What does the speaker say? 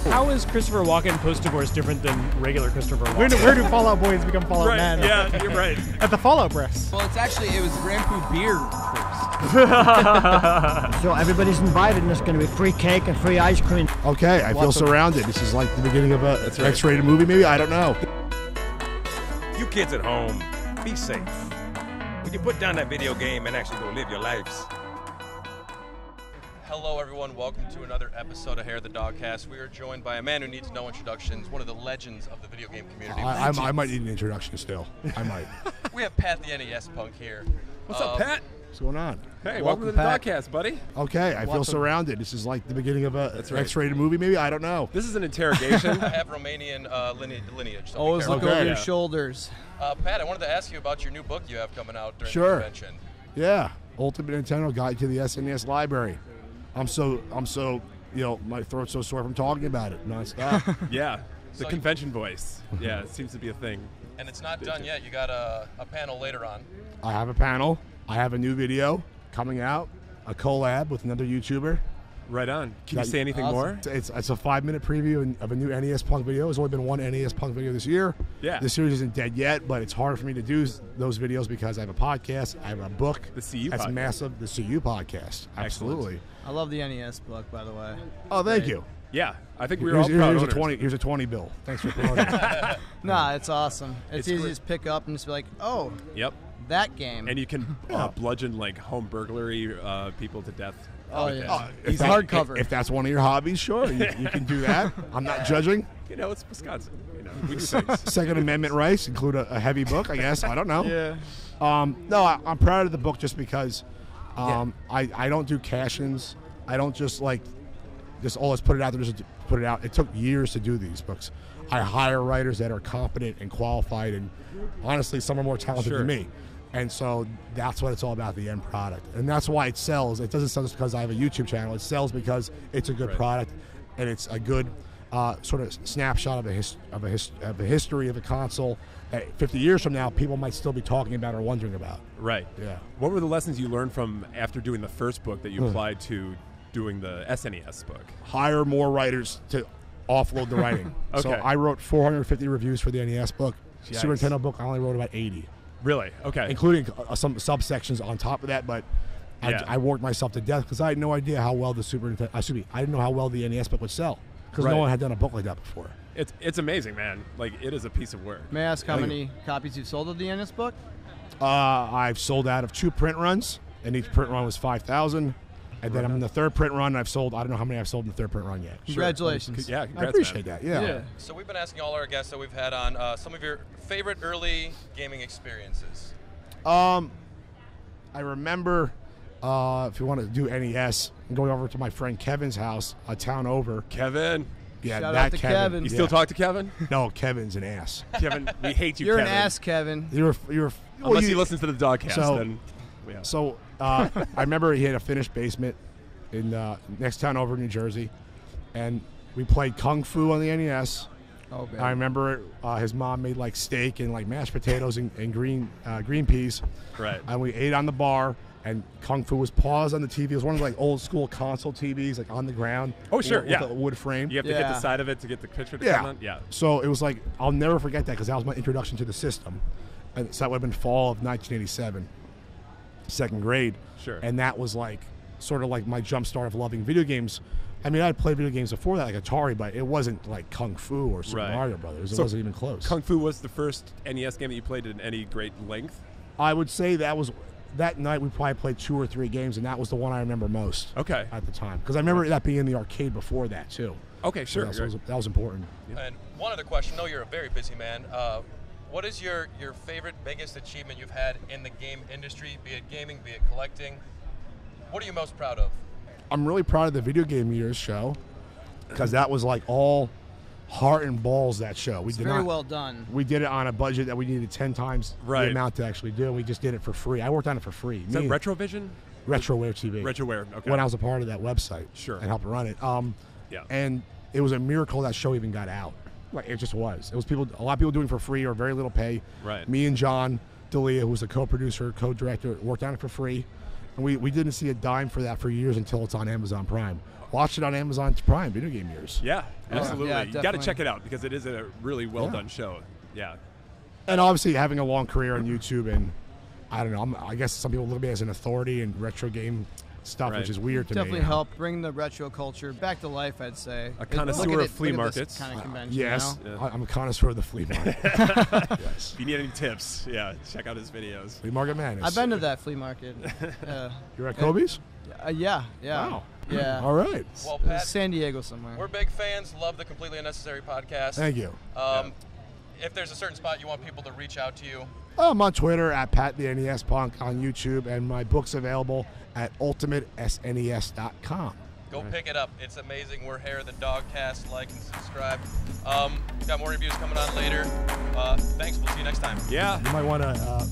How is Christopher Walken post-divorce different than regular Christopher Walken? Where do Fallout Boys become Fallout Right, Men? yeah, you're right. At the Fallout Press. Well, it was Grandpa Beer first. So everybody's invited, and there's going to be free cake and free ice cream. Okay, I feel surrounded. This is like the beginning of a X-rated movie, maybe? I don't know. You kids at home, be safe. Would you put down that video game and actually go live your lives? Hello everyone, welcome to another episode of Hair the Dogcast. We are joined by a man who needs no introductions, one of the legends of the video game community. I might need an introduction still. I might. We have Pat the NES Punk here. What's up, Pat? What's going on? Hey, welcome to the Dogcast, buddy. Okay, I feel surrounded. This is like the beginning of a X-rated movie, maybe? I don't know. This is an interrogation. I have Romanian lineage. So Always look over your Yeah. shoulders. Pat, I wanted to ask you about your new book you have coming out during the Sure. convention. Yeah, Ultimate Nintendo Guide to the SNES Library. I'm so, my throat's so sore from talking about it nonstop. Yeah, the So convention voice. Yeah, it seems to be a thing. And it's not done yet. You got a panel later on. I have a panel. I have a new video coming out, a collab with another YouTuber. Right on. Can you say anything more? It's a 5-minute preview of a new NES Punk video. There's only been one NES Punk video this year. Yeah. The series isn't dead yet, but it's hard for me to do those videos because I have a podcast, I have a book. The CU That's podcast. massive. The CU podcast. Absolutely. I love the NES book, by the way. Oh, thank you. Yeah, I think we're all proud owners. Here's a 20 bill. Thanks for promoting it. Nah, it's awesome. It's easy to great. just pick up and just be like, oh, Yep. that game. And you can bludgeon like home burglary people to death. Oh, with yeah. it. He's hardcover. If that's one of your hobbies, sure, you can do that. I'm not judging. You know, it's Wisconsin. You know, we do things. Second Amendment rights include a heavy book, I guess. I don't know. Yeah. No, I'm proud of the book just because I don't do cash-ins. I don't just let's put it out there just to put it out. It took years to do these books. I hire writers that are competent and qualified, and honestly, some are more talented than me. And so that's what it's all about, the end product. And that's why it sells. It doesn't sell just because I have a YouTube channel. It sells because it's a good product, and it's a good sort of snapshot of a history of a console that 50 years from now, people might still be talking about or wondering about. Right. Yeah. What were the lessons you learned from after doing the first book that you applied to doing the SNES book? Hire more writers to offload the writing. So Okay. I wrote 450 reviews for the NES book. Yikes. Super Nintendo book, I only wrote about 80. Really? Okay. Including some subsections on top of that, but I worked myself to death because I had no idea how well the Super Nintendo. I didn't know how well the NES book would sell because no one had done a book like that before. It's amazing, man. Like, it is a piece of work. May I ask how many copies you've sold of the NES book? I've sold out of 2 print runs, and each print run was 5,000. And then I'm in the 3rd print run. I've sold. I don't know how many I've sold in the 3rd print run yet. Congratulations. Yeah, I congrats, appreciate man. that. Yeah. So we've been asking all our guests that we've had on some of your favorite early gaming experiences. I remember if you want to do NES, I'm going over to my friend Kevin's house, a town over. Kevin. Yeah, Shout that out to Kevin. You still talk to Kevin? No, Kevin's an ass. Kevin, we hate you, You're Kevin. an ass, Kevin. You're Unless he listens to the Dogcast, So- then... Yeah. So I remember he had a finished basement in next town over in New Jersey, and we played Kung Fu on the NES. Oh, I remember his mom made like steak and like mashed potatoes and green peas. Right. And we ate on the bar, and Kung Fu was paused on the TV. It was one of like old school console TVs, like on the ground. Oh, sure, with yeah. a wood frame. You have to hit the side of it to get the picture to come on? Yeah. So it was like, I'll never forget that because that was my introduction to the system. And so that would have been fall of 1987, 2nd grade. Sure. And that was like sort of like my jump start of loving video games. I mean, I'd played video games before that, like Atari, but it wasn't like Kung Fu or Super Mario Brothers. It wasn't even close. Kung Fu was the first NES game that you played in any great length? I would say that night we probably played 2 or 3 games, and that was the one I remember most. Okay. At the time, because I remember that being in the arcade before that too. Okay, sure. So that was important. And one other question. I know you're a very busy man. What is your favorite, biggest achievement you've had in the game industry, be it gaming, be it collecting? What are you most proud of? I'm really proud of the Video Game Years show because that was like all heart and balls, that show. It's very well done. We did it on a budget that we needed 10 times the amount to actually do. We just did it for free. I worked on it for free. Is that Retrovision? Retroware TV. Retroware, okay. When I was a part of that website. Sure. And helped run it. Yeah. And it was a miracle that show even got out. Like, it just was. It was a lot of people doing it for free or very little pay. Right. Me and John D'Elia, who was the co-producer, co-director, worked on it for free. And we didn't see a dime for that for years until it's on Amazon Prime. Watch it on Amazon Prime, Video Game Years. Yeah, absolutely. Yeah, you got to definitely. check it out because it is a really well done show. Yeah. And obviously having a long career on YouTube, and I don't know, I guess some people look at me as an authority in retro game stuff, Right. which is weird to Definitely me. help bring the retro culture back to life, I'd say. A connoisseur of flea markets. Kind of convention, Yes, you know? Yeah. I'm a connoisseur of the flea market. Yes. If you need any tips, yeah, check out his videos. Flea Market Madness. I've been to that flea market. You're at Kobe's? Yeah. Wow. Yeah. All right. Well, Pat, San Diego somewhere. we're big fans. Love the Completely Unnecessary podcast. Thank you. If there's a certain spot you want people to reach out to you, I'm on Twitter at Pat the NES Punk, on YouTube, and my book's available at ultimatesnes.com. go pick it up. It's amazing. We're here at the Dogcast. Like and subscribe. Got more reviews coming on later. Thanks. We'll see you next time. Yeah. You might want to